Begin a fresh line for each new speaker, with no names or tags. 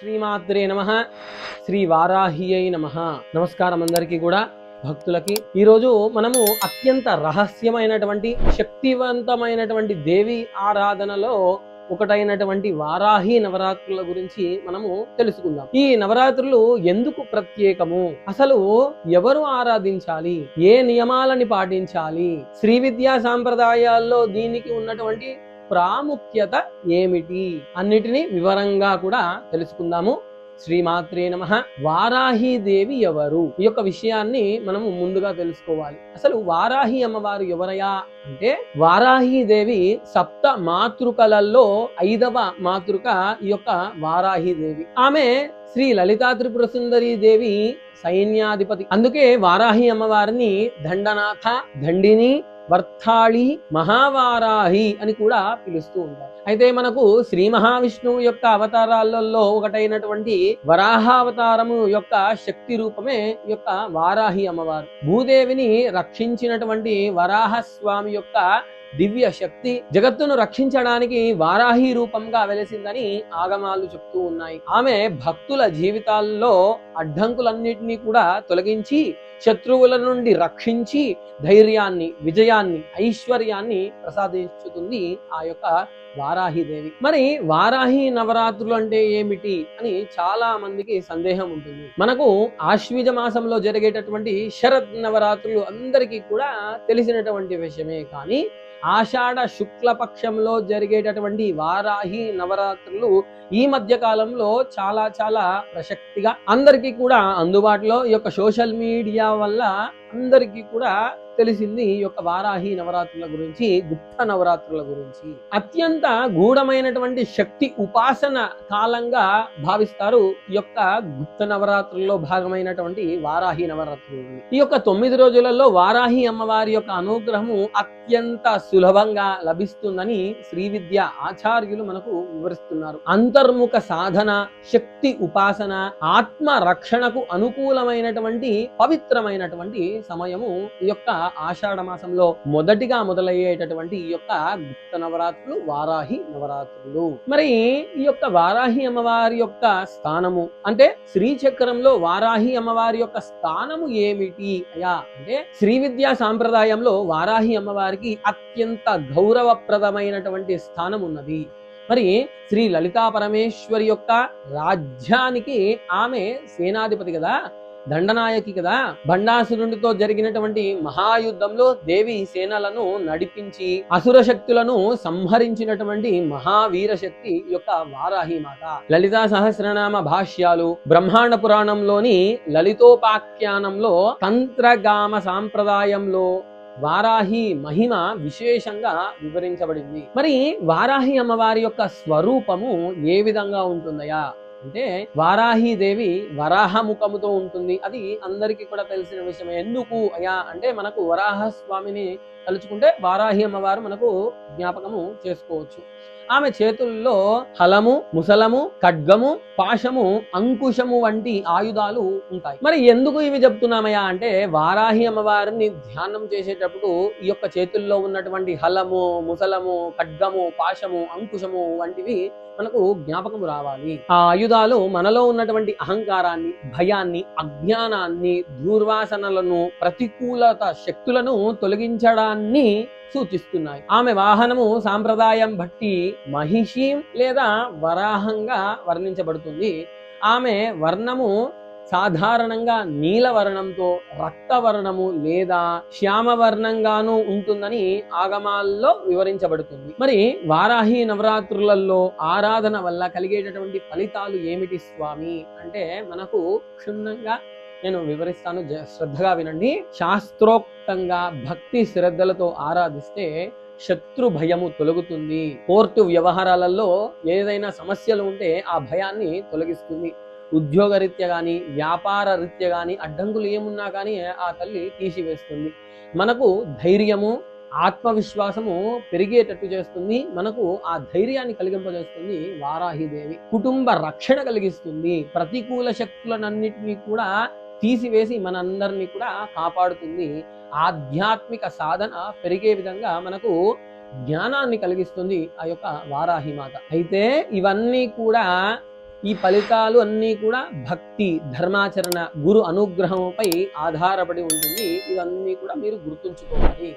శ్రీమాత్రే నమః. శ్రీ వారాహ్యై నమః. నమస్కారం అందరికీ కూడా భక్తులకి. ఈరోజు మనము అత్యంత రహస్యమైనటువంటి శక్తివంతమైనటువంటి దేవి ఆరాధనలో ఒకటైనటువంటి వారాహి నవరాత్రుల గురించి మనము తెలుసుకుందాం. ఈ నవరాత్రులు ఎందుకు ప్రత్యేకము, అసలు ఎవరు ఆరాధించాలి, ఏ నియమాలని పాటించాలి, శ్రీ విద్యా సాంప్రదాయాల్లో దీనికి ఉన్నటువంటి ప్రాముఖ్యత ఏమిటి అన్నిటినీ వివరంగా కూడా తెలుసుకుందాము. శ్రీమాత్రే నమః. వారాహి దేవి ఎవరు, ఈ యొక్క విషయాన్ని మనము ముందుగా తెలుసుకోవాలి. అసలు వారాహి అమ్మవారు ఎవరయా అంటే, వారాహి దేవి సప్త మాతృకలలో 5వ మాతృక ఈ యొక్క వారాహి దేవి. ఆమె శ్రీ లలితా త్రిపుర సుందరి దేవి సైన్యాధిపతి. అందుకే వారాహి అమ్మవారిని దండనాథ, దండిని, వర్తాళి, మహావారాహి అని కూడా పిలుస్తూ ఉంటారు. అయితే మనకు శ్రీ మహావిష్ణువు యొక్క అవతారాలలో ఒకటైనటువంటి వరాహావతారము యొక్క శక్తి రూపమే ఈ యొక్క వారాహి అమ్మవారు. భూదేవిని రక్షించినటువంటి వరాహస్వామి యొక్క దివ్య శక్తి జగత్తును రక్షించడానికి వారాహి రూపంగా వెలిసిందని ఆగమాలు చెప్తూ ఉన్నాయి. ఆమె భక్తుల జీవితాల్లో అడ్డంకులన్నిటినీ కూడా తొలగించి శత్రువుల నుండి రక్షించి ధైర్యాన్ని, విజయాన్ని, ఐశ్వర్యాన్ని ప్రసాదించుతుంది ఆ యొక్క వారాహిదేవి. మరి వారాహి నవరాత్రులు అంటే ఏమిటి అని చాలా మందికి సందేహం ఉంటుంది. మనకు ఆశ్వీజ మాసంలో జరిగేటటువంటి శరద్ నవరాత్రులు అందరికీ కూడా తెలిసినటువంటి విషయమే. కానీ ఆషాఢ శుక్ల పక్షంలో జరిగేటటువంటి వారాహి నవరాత్రులు ఈ మధ్య కాలంలో చాలా చాలా ప్రసక్తిగా అందరికీ కూడా అందుబాటులో ఈ యొక్క సోషల్ మీడియా వల్ల అందరికీ కూడా తెలిసింది ఈ యొక్క వారాహి నవరాత్రుల గురించి, గుప్త నవరాత్రుల గురించి. అత్యంత గూఢమైనటువంటి శక్తి ఉపాసన కాలంగా భావిస్తారు ఈ యొక్క గుప్త నవరాత్రుల్లో భాగమైనటువంటి వారాహి నవరాత్రులు. ఈ యొక్క 9 రోజులలో వారాహి అమ్మవారి యొక్క అనుగ్రహము అత్యంత సులభంగా లభిస్తుందని శ్రీ విద్య ఆచార్యులు మనకు వివరిస్తున్నారు. అంతర్ముఖ సాధన, శక్తి ఉపాసన, ఆత్మ రక్షణకు అనుకూలమైనటువంటి పవిత్రమైనటువంటి సమయము ఈ యొక్క ఆషాఢ మాసంలో మొదటిగా మొదలయ్యేటటువంటి ఈ యొక్క గుప్త నవరాత్రులు వారాహి నవరాత్రులు. మరి ఈ యొక్క వారాహి అమ్మవారి యొక్క స్థానము అంటే, శ్రీచక్రంలో వారాహి అమ్మవారి యొక్క స్థానము ఏమిటి అయ్యా అంటే, శ్రీ విద్యా సాంప్రదాయంలో వారాహి అమ్మవారికి అత్యంత గౌరవప్రదమైనటువంటి స్థానం ఉన్నది. మరి శ్రీ లలితా పరమేశ్వరి యొక్క రాజ్యానికి ఆమె సేనాధిపతి కదా, దండనాయకి కదా. భండాసురుడితో జరిగినటువంటి మహాయుద్ధంలో దేవి సేనలను నడిపించి అసుర శక్తులను సంహరించినటువంటి మహావీర శక్తి యొక్క వారాహి మాత. లలితా సహస్రనామ భాష్యాలు, బ్రహ్మాండ పురాణంలోని లలితోపాఖ్యానంలో, తంత్రగామ సాంప్రదాయంలో వారాహి మహిమ విశేషంగా వివరించబడింది. మరి వారాహి అమ్మవారి యొక్క స్వరూపము ఏ విధంగా ఉంటుందయా అంటే, వారాహి దేవి వరాహ ముఖముతో ఉంటుంది. అది అందరికీ కూడా తెలిసిన విషయం. ఎందుకు అయ్యా అంటే, మనకు వరాహ స్వామిని తలుచుకుంటే వారాహి అమ్మవారు మనకు జ్ఞాపకము చేసుకోవచ్చు. ఆమె చేతుల్లో హలము, ముసలము, ఖడ్గము, పాశము, అంకుశము వంటి ఆయుధాలు ఉంటాయి. మరి ఎందుకు ఇవి చెప్తున్నామయ్యా అంటే, వారాహి అమ్మవారిని ధ్యానం చేసేటప్పుడు ఈ యొక్క చేతుల్లో ఉన్నటువంటి హలము, ముసలము, ఖడ్గము, పాశము, అంకుశము వంటివి మనకు జ్ఞాపకం రావాలి. ఆ ఆయుధాలు మనలో ఉన్నటువంటి అహంకారాన్ని, భయాన్ని, అజ్ఞానాన్ని, దుర్వాసనలను, ప్రతికూలత శక్తులను తొలగించడాన్ని సూచిస్తున్నాయి. ఆమె వాహనము సాంప్రదాయం బట్టి మహిషి లేదా వరాహంగా వర్ణించబడుతుంది. ఆమె వర్ణము సాధారణంగా నీలవర్ణంతో, రక్తవర్ణము లేదా శ్యామవర్ణంగాను ఉంటుందని ఆగమాల్లో వివరించబడుతుంది. మరి వారాహి నవరాత్రులలో ఆరాధన వల్ల కలిగేటటువంటి ఫలితాలు ఏమిటి స్వామి అంటే, మనకు క్షుణ్ణంగా నేను వివరిస్తాను, శ్రద్ధగా వినండి. శాస్త్రోక్తంగా భక్తి శ్రద్ధలతో ఆరాధిస్తే శత్రు భయము తొలగుతుంది. కోర్టు వ్యవహారాలలో ఏదైనా సమస్యలు ఉంటే ఆ భయాన్ని తొలగిస్తుంది. ఉద్యోగరీత్యా కానీ, వ్యాపార రీత్యా కానీ అడ్డంకులు ఏమున్నా కానీ ఆ తల్లి తీసివేస్తుంది. మనకు ధైర్యము, ఆత్మవిశ్వాసము పెరిగేటట్టు చేస్తుంది. మనకు ఆ ధైర్యాన్ని కలిగింపజేస్తుంది వారాహిదేవి. కుటుంబ రక్షణ కలిగిస్తుంది. ప్రతికూల శక్తులనన్నిటినీ కూడా తీసివేసి మనందరినీ కూడా కాపాడుతుంది. ఆధ్యాత్మిక సాధన పెరిగే విధంగా మనకు జ్ఞానాన్ని కలిగిస్తుంది ఆ యొక్క వారాహి మాత. అయితే ఇవన్నీ కూడా ఈ ఫలితాలు అన్నీ కూడా భక్తి, ధర్మాచరణ, గురు అనుగ్రహంపై ఆధారపడి ఉంటుంది. ఇవన్నీ కూడా మీరు గుర్తుంచుకోవాలి.